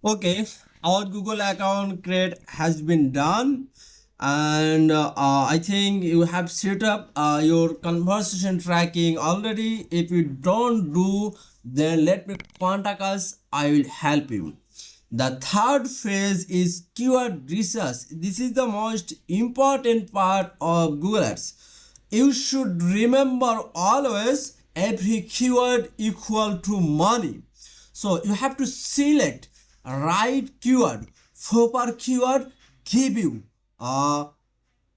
Okay, our Google account create has been done, and I think you have set up your conversation tracking already. If you don't do, then let me contact us. I will help you. The third phase is keyword research. This is the most important part of Google Ads. You should remember always every keyword equal to money. So you have to select right keyword. Proper keyword give you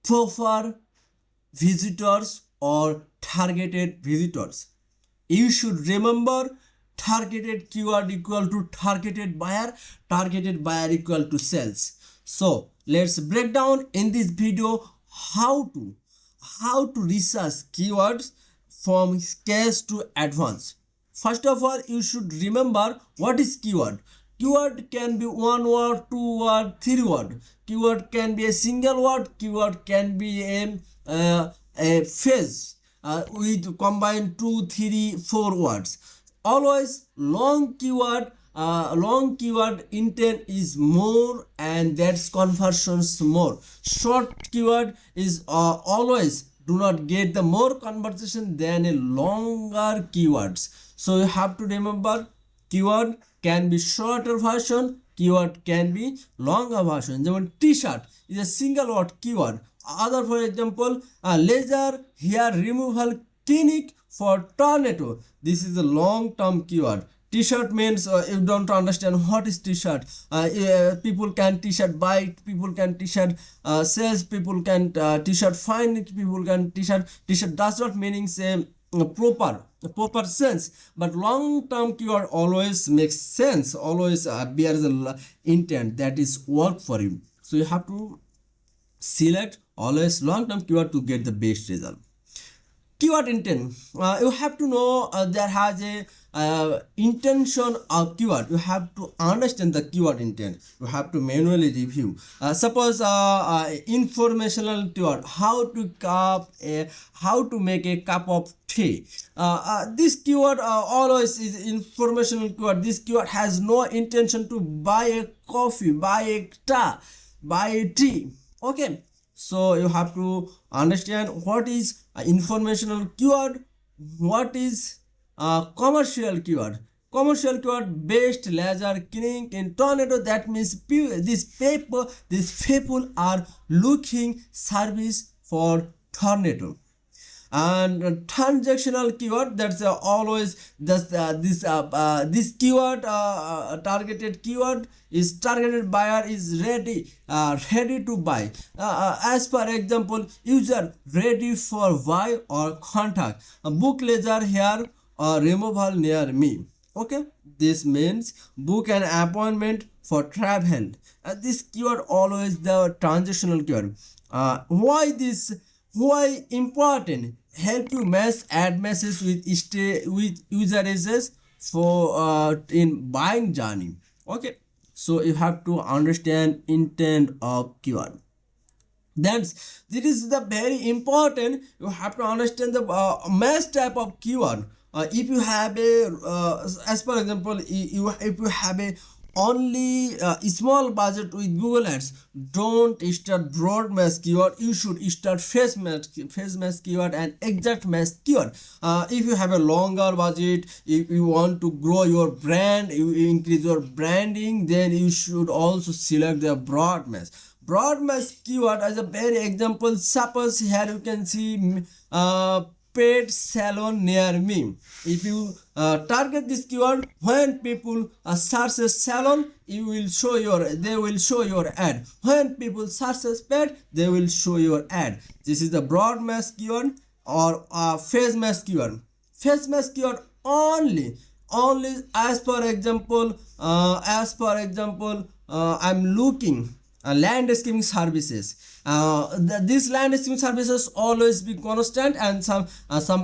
proper visitors or targeted visitors. You should remember targeted keyword equal to targeted buyer equal to sales. So let's break down in this video how to research keywords from scratch to advanced. First of all, you should remember what is keyword. Keyword can be one word, two word, three word. Keyword can be a single word. Keyword can be a phrase with combined two, three, four words. Always long keyword intent is more, and that's conversions more. Short keyword is always do not get the more conversation than a longer keywords. So you have to remember keyword can be shorter version, keyword can be longer version. যেমন t-shirt is a single word keyword. Other, for example, laser hair removal clinic for tornado. This is a long term keyword. T-shirt means you don't understand what is t-shirt. People can t-shirt buy, people can t-shirt sales, people can t-shirt find, people can t-shirt does not meaning say proper sense, but long term keyword always makes sense, always bears the intent that is work for you. So you have to select always long term keyword to get the best result. Keyword intent, you have to know there has a intention of keyword. You have to understand the keyword intent. You have to manually review. Suppose informational keyword, how to make a cup of tea. This keyword always is informational keyword. This keyword has no intention to buy a coffee, buy a tea. Okay, so you have to understand what is informational keyword, what is commercial keyword. Commercial keyword based laser clinic in tornado. That means these people are looking service for tornado. And transactional keyword, that's always this keyword targeted keyword is targeted buyer is ready to buy, as per example, user ready for buy or contact book laser hair removal near me. Okay, this means book an appointment for travel. This keyword always the transactional keyword. Why important? Help you match ad message with user address for in buying journey. Okay, so you have to understand intent of keyword. That's this is the very important. You have to understand the match type of keyword. If you have a as per example, if you have a only small budget with Google Ads, don't start broad mass keyword. You should start face mass keyword and exact mass keyword. If you have a longer budget, if you want to grow your brand, you increase your branding, then you should also select the broad mass. Broad mass keyword as a very example. Suppose here you can see pet salon near me. If you target this keyword, when people search a salon, they will show your ad. When people search a pet, they will show your ad. This is the broad mass keyword or phase mass keyword. Phase mass keyword only as per example, I'm looking landscaping services. These landscaping services always be constant, and some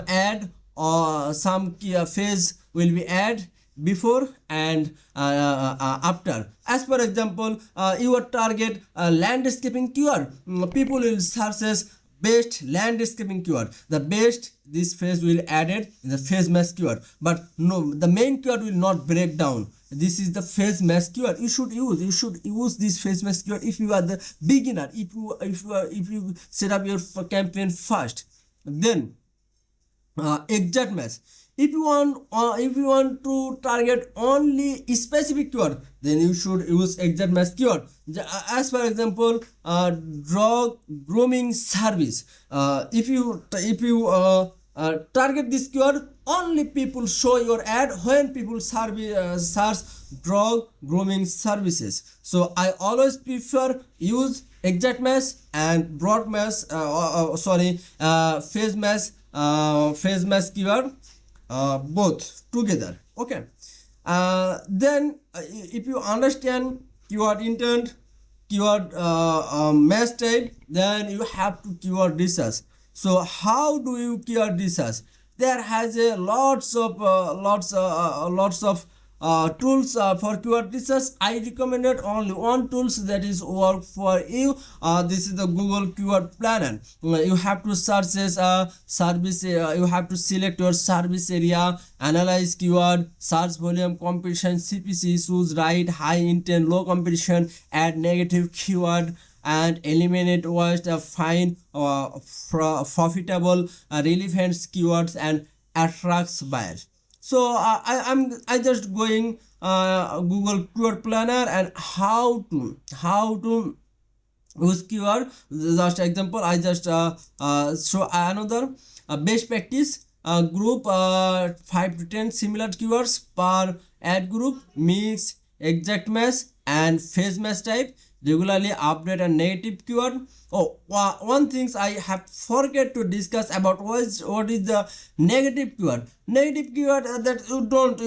ad or some phase will be add before and after. As per example, your target landscaping keyword, people will search best landscaping keyword. The best, this phrase will added in the phrase match keyword, but no, the main keyword will not break down. This is the phrase match keyword. You should use this phrase match keyword if you are the beginner, if you set up your campaign first. Then exact match. If you want to target only specific keyword, then you should use exact match keyword. As for example, dog grooming service. If you target this keyword, only people show your ad when people search dog grooming services. So I always prefer use exact match and broad match. Phrase match keyword, both together. Okay. Then if you understand keyword intent, keyword match type, then you have to keyword research. So how do you keyword research? There has a lots of tools for keyword research. I recommended only one tools that is work for you. This is the Google Keyword Planner. You have to search as service. You have to select your service area, analyze keyword, search volume, competition, CPC issues, right, high intent, low competition, add negative keyword, and eliminate waste, find profitable relevant keywords, and attracts buyers. So I just going Google Keyword Planner and how to use keyword. Just example, I just show another best practice. Group 5 to 10 similar keywords per ad group, mix, exact match, and phase match type. Regularly update a negative keyword. Oh, one things I have forget to discuss about what is the negative keyword. Negative keyword that you don't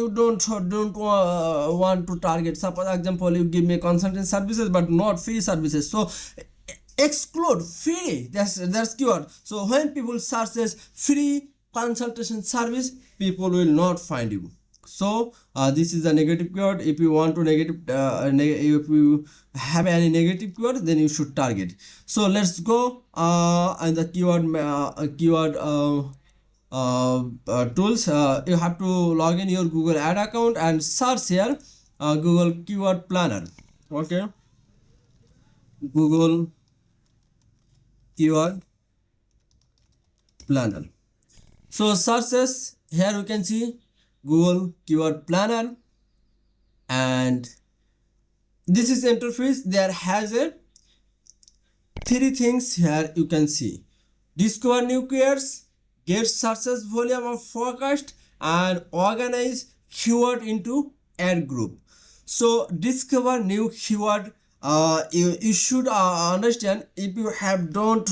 want to target. Suppose example, you give me consulting services but not free services. So exclude free. That's keyword. So when people searches free consultation service, people will not find you. So this is the negative keyword. If you want to if you have any negative keyword, then you should target. So let's go and the keyword tools. You have to log in your Google Ad account and search here Google Keyword Planner. Okay, Google Keyword Planner. So searches here you can see Google Keyword Planner, and this is interface. There has a 3 things here you can see: discover new keywords, get searches volume of forecast, and organize keyword into ad group. So discover new keyword. You should understand, if you have don't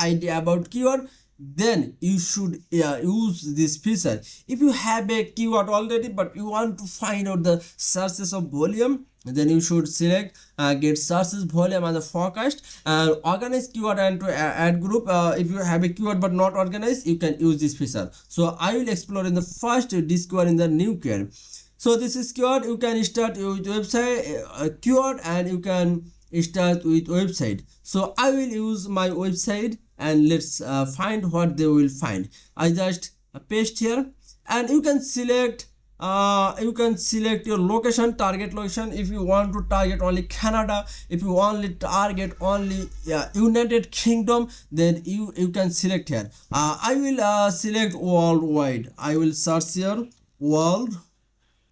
idea about keyword, then you should use this feature. If you have a keyword already but you want to find out the searches of volume, then you should select get searches volume and the forecast, and organize keyword and to ad group. If you have a keyword but not organized, you can use this feature. So I will explore in the first discover in the new keyword. So this is keyword. You can start with website keyword, and you can start with website. So I will use my website, and let's find what they will find. I just paste here, and you can select your location, target location. If you want to target only Canada, if you only target only United Kingdom, then you can select here. I will select worldwide. I will search here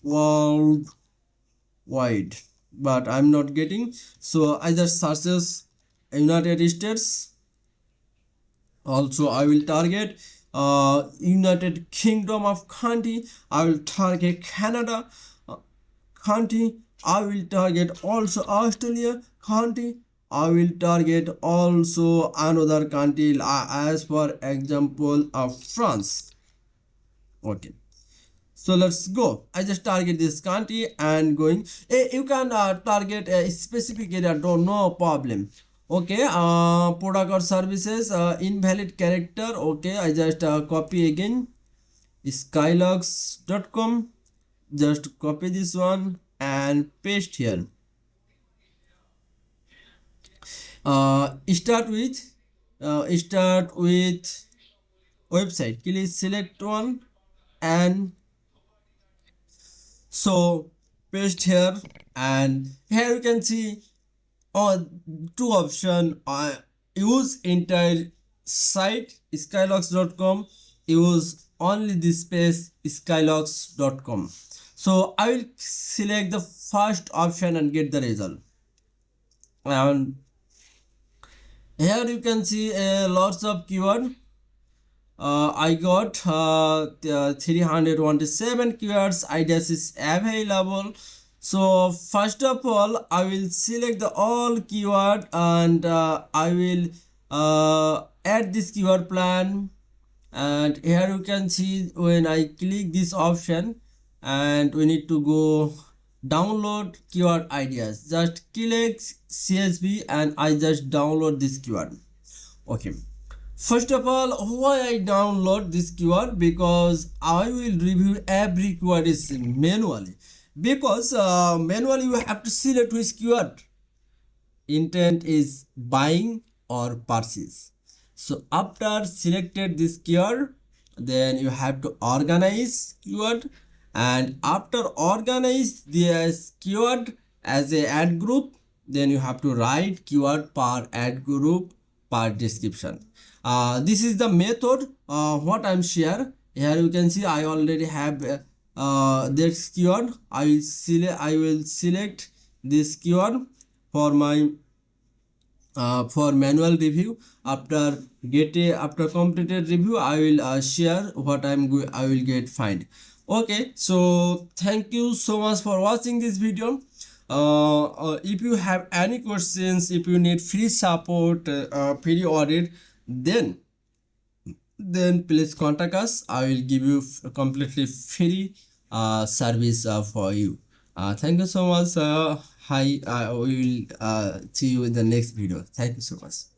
worldwide, but I'm not getting, so I just searches United States. Also I will target United Kingdom of country. I will target Canada country. I will target also Australia country. I will target also another country, as for example of France. Okay, so let's go. I just target this country and going. You can target a specific area, no problem. Okay, product or services, invalid character. Okay, I just copy again skylogs.com. Just copy this one and paste here. Start with start with website. Click select one and so paste here, and here you can see on two option, use entire site skylocks.com, use only this space skylocks.com. so I will select the first option and get the result. And here you can see lots of keyword. I got 327 keywords ideas is available. So first of all, I will select the all keyword, and I will add this keyword plan. And here you can see when I click this option, and we need to go download keyword ideas. Just click CSV and I just download this keyword. Okay. First of all, why I download this keyword? Because I will review every keyword is manually. Because manually you have to select which keyword intent is buying or purchase. So after selected this keyword, then you have to organize keyword, and after organize this keyword as a ad group, then you have to write keyword per ad group per description. This is the method what I'm share. Here you can see I already have this keyword. I will select this keyword for my for manual review. After completed review, I will share what I will get find. Okay, so thank you so much for watching this video. If you have any questions, if you need free support, free audit, then please contact us. I will give you completely free service for you. Thank you so much. Hi, we will see you in the next video. Thank you so much.